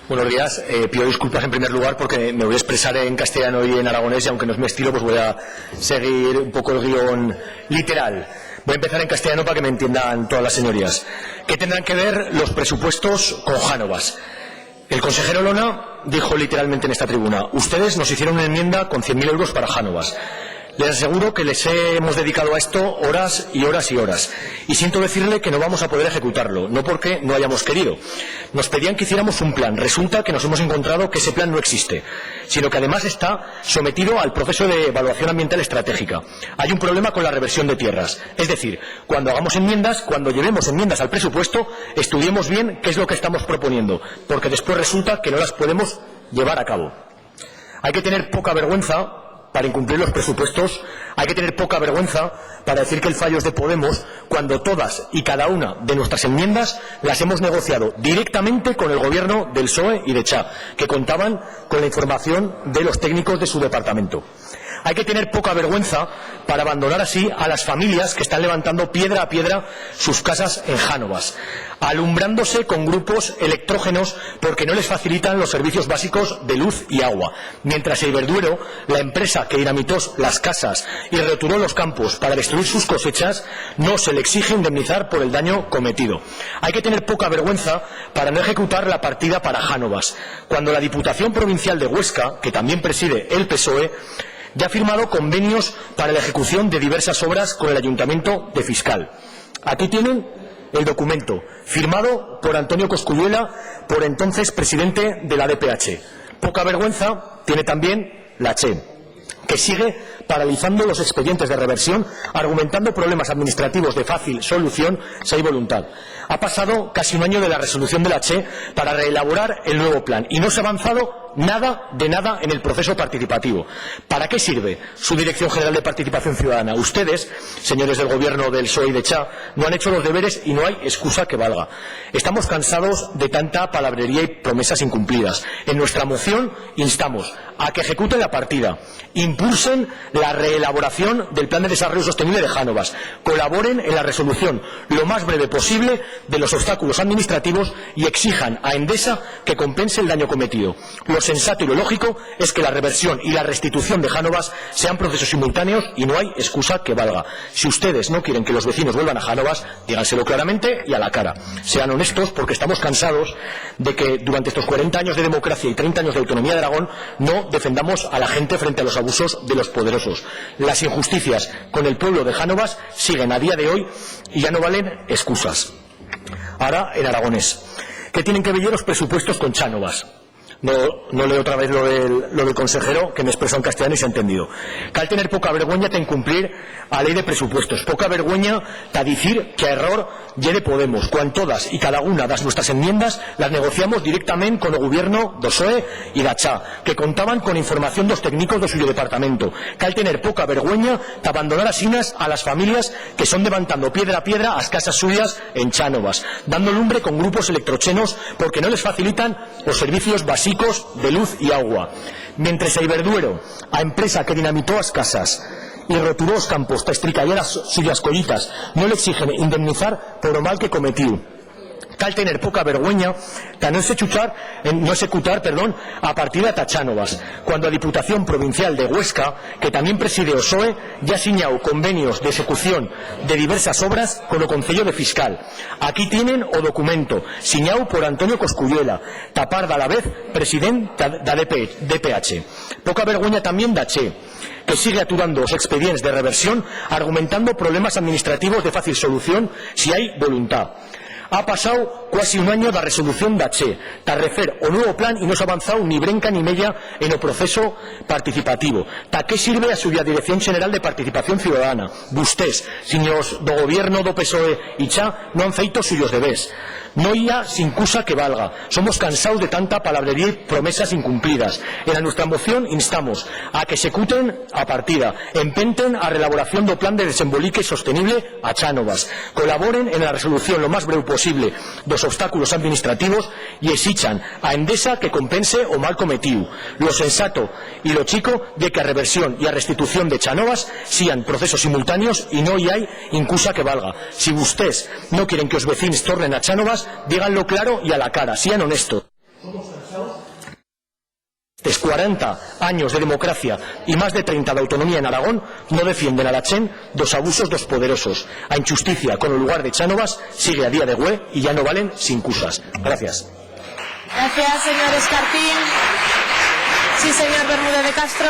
Buenos días. Pido disculpas en primer lugar porque me voy a expresar en castellano y en aragonés, y aunque no es mi estilo, pues voy a seguir un poco el guión literal. Voy a empezar en castellano para que me entiendan todas las señorías. ¿Qué tendrán que ver los presupuestos con Jánovas? El consejero Lona dijo literalmente en esta tribuna: ustedes nos hicieron una enmienda con 100.000 euros para Jánovas. Les aseguro que les hemos dedicado a esto horas y horas y horas. Y siento decirle que no vamos a poder ejecutarlo, no porque no hayamos querido. Nos pedían que hiciéramos un plan. Resulta que nos hemos encontrado que ese plan no existe, sino que además está sometido al proceso de evaluación ambiental estratégica. Hay un problema con la reversión de tierras. Es decir, cuando hagamos enmiendas, cuando llevemos enmiendas al presupuesto, estudiemos bien qué es lo que estamos proponiendo, porque después resulta que no las podemos llevar a cabo. Hay que tener poca vergüenza para incumplir los presupuestos, hay que tener poca vergüenza para decir que el fallo es de Podemos, cuando todas y cada una de nuestras enmiendas las hemos negociado directamente con el gobierno del PSOE y de Cha, que contaban con la información de los técnicos de su departamento. Hay que tener poca vergüenza para abandonar así a las familias que están levantando piedra a piedra sus casas en Jánovas, alumbrándose con grupos electrógenos porque no les facilitan los servicios básicos de luz y agua, mientras Iberdrola, la empresa que dinamitó las casas y returó los campos para destruir sus cosechas, no se le exige indemnizar por el daño cometido. Hay que tener poca vergüenza para no ejecutar la partida para Jánovas, cuando la Diputación Provincial de Huesca, que también preside el PSOE, ya ha firmado convenios para la ejecución de diversas obras con el Ayuntamiento de Fiscal. Aquí tienen el documento, firmado por Antonio Cosculluela, por entonces presidente de la DPH. Poca vergüenza tiene también la CHE, que sigue paralizando los expedientes de reversión, argumentando problemas administrativos de fácil solución si hay voluntad. Ha pasado casi un año de la resolución de la CHE para reelaborar el nuevo plan y no se ha avanzado nada de nada en el proceso participativo. ¿Para qué sirve su Dirección General de Participación Ciudadana? Ustedes, señores del Gobierno del PSOE y de Cha, no han hecho los deberes y no hay excusa que valga. Estamos cansados de tanta palabrería y promesas incumplidas. En nuestra moción instamos a que ejecuten la partida, impulsen la reelaboración del Plan de Desarrollo Sostenible de Jánovas, colaboren en la resolución lo más breve posible de los obstáculos administrativos y exijan a Endesa que compense el daño cometido. Lo sensato y lo lógico es que la reversión y la restitución de Jánovas sean procesos simultáneos y no hay excusa que valga. Si ustedes no quieren que los vecinos vuelvan a Jánovas, díganselo claramente y a la cara. Sean honestos, porque estamos cansados de que durante estos 40 años de democracia y 30 años de autonomía de Aragón no defendamos a la gente frente a los abusos de los poderosos. Las injusticias con el pueblo de Jánovas siguen a día de hoy y ya no valen excusas. Ahora en aragonés. ¿Qué tienen que ver los presupuestos con Chánovas? No leo otra vez lo del consejero, que me expresó en castellano y se ha entendido. Cal tener poca vergüenza de incumplir a ley de presupuestos, poca vergüenza de decir que a error lle de Podemos, cuando todas y cada una de nuestras enmiendas las negociamos directamente con el gobierno do PSOE y da Cha, que contaban con información dos técnicos de su departamento. Cal tener poca vergüenza de abandonar asinas a las familias que son levantando piedra a piedra a las casas suyas en Chánovas, dando lumbre con grupos electrochenos porque no les facilitan los servicios básicos de luz y agua. Mientras a Iberdrola, a empresa que dinamitó las casas y returó los campos para estricallar las suyas collitas, no le exigen indemnizar por lo mal que cometió. Cal tener poca vergüenza de no executar a partida de Chánovas, cuando a Diputación Provincial de Huesca, que también preside o PSOE, ya ha signado convenios de ejecución de diversas obras con o Concello de Fiscal. Aquí tienen o documento, signado por Antonio Cosculluela, tapar a la vez presidente da DPH. Poca vergüenza también da CHE, que sigue aturando los expedientes de reversión argumentando problemas administrativos de fácil solución si hay voluntad. Ha pasado casi un año da resolución da CHE, ta refer o nuevo plan y no se ha avanzado ni brenca ni mella en o proceso participativo. Ta que sirve a suya Dirección General de Participación Ciudadana? Vostés, señores do Gobierno do PSOE y Cha, no han feito suyos deberes. No haya sin cusa que valga. Somos cansados de tanta palabrería y promesas incumplidas. En nuestra moción instamos a que ejecuten a partida, empenten a reelaboración do plan de desembolique sostenible a Chánovas, colaboren en la resolución lo más breve posible dos obstáculos administrativos y exichan a Endesa que compense o mal cometido. Lo sensato y lo chico de que a reversión y a restitución de Chánovas sean procesos simultáneos y no hay incusa que valga. Si ustedes no quieren que os vecinos tornen a Chánovas, díganlo claro y a la cara, sean honestos. 40 años de democracia y más de 30 de autonomía en Aragón no defienden a la Chen dos abusos dos poderosos. A injusticia con el lugar de Chánovas sigue a día de güey y ya no valen sin cusas. Gracias. Gracias, señor Escartín. Sí, señor Bermúdez de Castro.